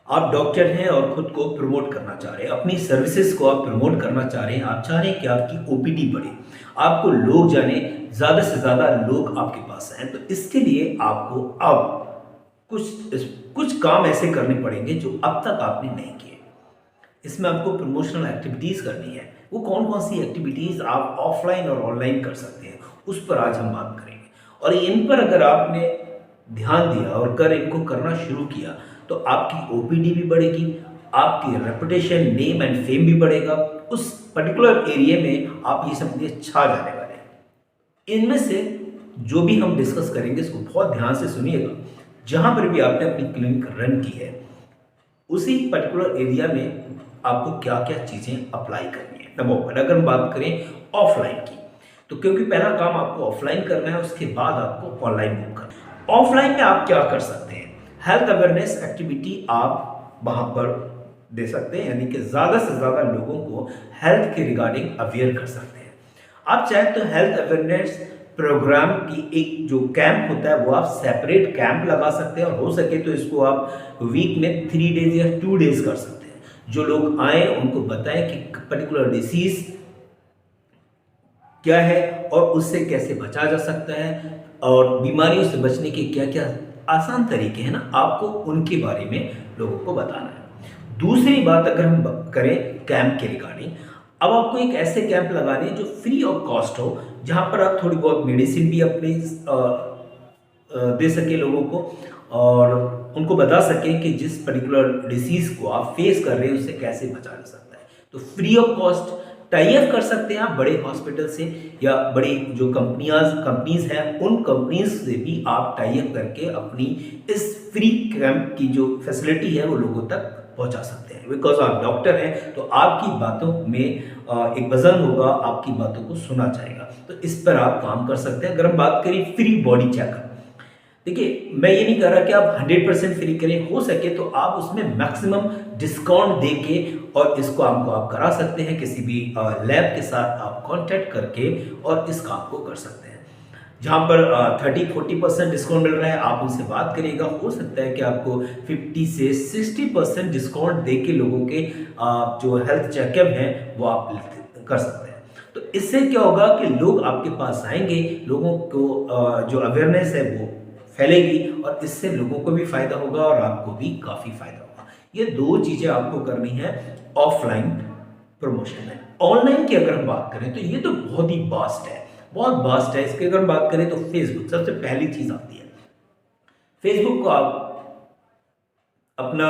आप डॉक्टर हैं और खुद को प्रमोट करना चाह रहे हैं, अपनी सर्विसेज को आप प्रमोट करना चाह रहे हैं, आप चाह रहे हैं कि आपकी ओपीडी बढ़े, आपको लोग जाने, ज़्यादा से ज़्यादा लोग आपके पास आएँ, तो इसके लिए आपको अब कुछ कुछ काम ऐसे करने पड़ेंगे जो अब तक आपने नहीं किए। इसमें आपको प्रमोशनल एक्टिविटीज़ करनी है। वो कौन-कौन सी एक्टिविटीज़ आप ऑफ़लाइन और ऑनलाइन कर सकते हैं, उस पर आज हम बात करेंगे। और इन पर अगर आपने ध्यान दिया और इनको करना शुरू किया, तो आपकी ओपीडी भी बढ़ेगी, आपकी रेपुटेशन, नेम एंड फेम भी बढ़ेगा। उस पर्टिकुलर एरिया में आप ये समझिए छा जाने वाले हैं। इनमें से जो भी हम डिस्कस करेंगे इसको बहुत ध्यान से सुनिएगा। जहाँ पर भी आपने अपनी क्लिनिक रन की है, उसी पर्टिकुलर एरिया में आपको क्या-क्या चीज़ें अप्लाई करनी है। नंबर 1 अगर हम बात करें ऑफ़लाइन की, तो क्योंकि पहला काम आपको ऑफ़लाइन करना है, उसके बाद आपको ऑनलाइन मूव करना है। ऑफ़लाइन में आप क्या कर सकते हैं? हेल्थ अवेयरनेस एक्टिविटी आप वहाँ पर दे सकते हैं, यानी कि ज़्यादा से ज़्यादा लोगों को हेल्थ के रिगार्डिंग अवेयर कर सकते हैं। आप चाहे तो हेल्थ अवेयरनेस प्रोग्राम की एक जो कैंप होता है वो आप सेपरेट कैंप लगा सकते हैं, और हो सके तो इसको आप वीक में 3 डेज़ या 2 डेज़ कर सकते हैं। जो लोग आएँ उनको बताएँ कि पर्टिकुलर डिसीज़ क्या है और उससे कैसे बचा जा सकता है, और बीमारियों से बचने के क्या-क्या आसान तरीके हैं ना, आपको उनके बारे में लोगों को बताना है। दूसरी बात अगर हम करें कैंप के रिगार्डिंग, अब आपको एक ऐसे कैंप लगाने हैं जो फ्री ऑफ कॉस्ट हो, जहाँ पर आप थोड़ी बहुत मेडिसिन भी अपनी दे सके लोगों को, और उनको बता सकें कि जिस पर्टिकुलर डिसीज़ को आप फेस कर रहे हैं उससे कैसे बचा जा सकता है। तो free of cost tie up कर सकते हैं आप बड़े हॉस्पिटल से, या बड़ी जो कंपनीज़ हैं उन कंपनीज़ से भी आप टाई अप करके अपनी इस फ्री कैंप की जो फैसिलिटी है वो लोगों तक पहुंचा सकते हैं। बिकॉज आप डॉक्टर हैं तो आपकी बातों में एक वजन होगा, आपकी बातों को सुना जाएगा, तो इस पर आप काम कर सकते हैं। अगर हम बात करें फ्री बॉडी चेकअप, देखिए मैं ये नहीं कह रहा कि आप 100% फ्री करें, हो सके तो आप उसमें मैक्सिमम डिस्काउंट देके और इस काम को आप करा सकते हैं। किसी भी लैब के साथ आप कांटेक्ट करके और इस काम को कर सकते हैं। जहाँ पर 30-40% डिस्काउंट मिल रहा है, आप उनसे बात करिएगा, हो सकता है कि आपको 50 से 60% डिस्काउंट दे के लोगों के जो हेल्थ चेकअप हैं वो आप कर सकते हैं। तो इससे क्या होगा कि लोग आपके पास आएंगे, लोगों को जो अवेयरनेस है वो फैलेगी, और इससे लोगों को भी फायदा होगा और आपको भी काफी फायदा होगा। ये दो चीजें आपको करनी है ऑफलाइन प्रमोशन में। ऑनलाइन की अगर हम बात करें तो ये तो बहुत ही वास्ट है, बहुत वास्ट है। इसकी अगर हम बात करें तो फेसबुक सबसे पहली चीज आती है। फेसबुक को आप अपना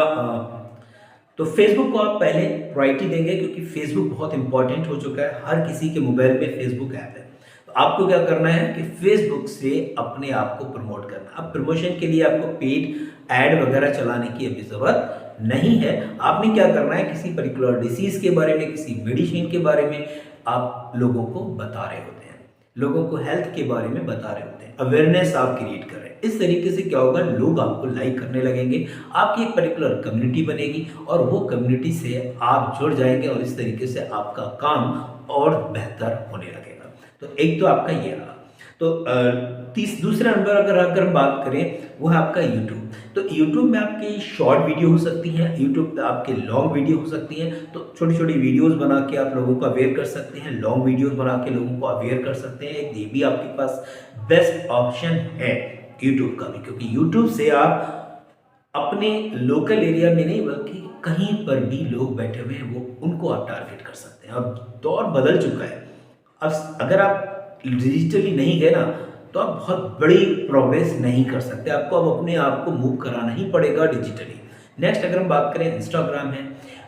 तो फेसबुक को आप पहले प्रायोरिटी देंगे, क्योंकि फेसबुक बहुत इंपॉर्टेंट हो चुका है, हर किसी के मोबाइल में फेसबुक ऐप है। तो आपको क्या करना है कि फेसबुक से अपने आप को प्रमोट करना। अब प्रमोशन के लिए आपको पेड ऐड वगैरह चलाने की अभी ज़रूरत नहीं है। आपने क्या करना है, किसी पर्टिकुलर डिसीज़ के बारे में, किसी मेडिसिन के बारे में आप लोगों को बता रहे होते हैं, लोगों को हेल्थ के बारे में बता रहे होते हैं, अवेयरनेस आप क्रिएट कर रहे हैं। इस तरीके से क्या होगा, लोग आपको लाइक करने लगेंगे, आपकी एक पर्टिकुलर कम्युनिटी बनेगी और वो कम्युनिटी से आप जुड़ जाएंगे, और इस तरीके से आपका काम और बेहतर होने लगेगा। तो एक तो आपका ये रहा। तो दूसरा नंबर अगर हम बात करें वो है आपका यूट्यूब। तो यूट्यूब में आपकी शॉर्ट वीडियो हो सकती हैं, यूट्यूब पे आपके लॉन्ग वीडियो हो सकती हैं। तो छोटी छोटी वीडियोस बना के आप लोगों को अवेयर कर सकते हैं, लॉन्ग वीडियोस बना के लोगों को अवेयर कर सकते हैं। ये भी आपके पास बेस्ट ऑप्शन है यूट्यूब का भी, क्योंकि यूट्यूब से आप अपने लोकल एरिया में नहीं बल्कि कहीं पर भी लोग बैठे हुए हैं वो उनको आप टारगेट कर सकते हैं। अब दौर बदल चुका है। अब अगर आप डिजिटली नहीं गए ना तो आप बहुत बड़ी प्रोग्रेस नहीं कर सकते, आपको अब अपने आप को मूव कराना ही पड़ेगा डिजिटली। नेक्स्ट अगर हम बात करें, इंस्टाग्राम है,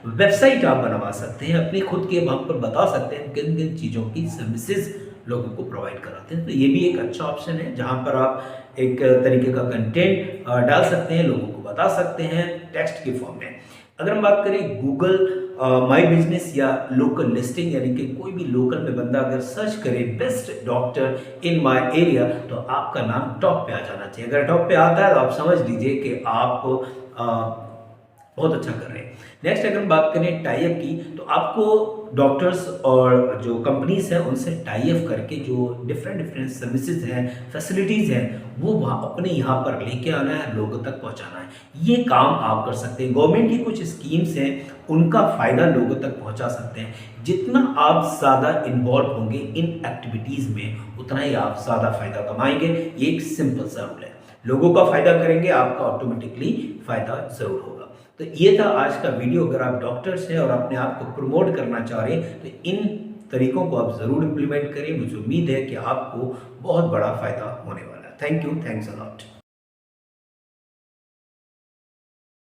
वेबसाइट आप बनवा सकते हैं, अपने खुद के वहाँ पर बता सकते हैं किन किन चीज़ों की सर्विसेज लोगों को प्रोवाइड कराते हैं। तो ये भी एक अच्छा ऑप्शन है जहाँ पर आप एक तरीके का कंटेंट डाल सकते हैं, लोगों को बता सकते हैं टेक्स्ट के फॉर्म में। अगर हम बात करें गूगल माई बिजनेस या लोकल लिस्टिंग, यानी कि कोई भी लोकल में बंदा अगर सर्च करे best doctor in my area तो आपका नाम टॉप पे आ जाना चाहिए। अगर टॉप पे आता है तो आप समझ लीजिए कि आप बहुत अच्छा कर रहे हैं। नेक्स्ट अगर हम बात करें टाई अप की, तो आपको डॉक्टर्स और जो कंपनीज हैं उनसे टाई अप करके जो डिफरेंट डिफरेंट सर्विसेज हैं, फैसिलिटीज़ हैं, वो वहाँ अपने यहाँ पर लेके आना है, लोगों तक पहुँचाना है। ये काम आप कर सकते हैं। गवर्नमेंट की कुछ स्कीम्स हैं, उनका फ़ायदा लोगों तक पहुँचा सकते हैं। जितना आप ज़्यादा इन्वॉल्व होंगे इन एक्टिविटीज़ में, उतना ही आप ज़्यादा फ़ायदा कमाएंगे। ये एक सिंपल सा रूल है। लोगों का फ़ायदा करेंगे, आपका ऑटोमेटिकली फ़ायदा ज़रूर होगा। तो ये था आज का वीडियो। अगर आप डॉक्टर्स हैं और अपने आप को प्रमोट करना चाह रहे हैं, तो इन तरीकों को आप ज़रूर इम्प्लीमेंट करिए। मुझे उम्मीद है कि आपको बहुत बड़ा फ़ायदा होने वाला है। Thank you, thanks a lot.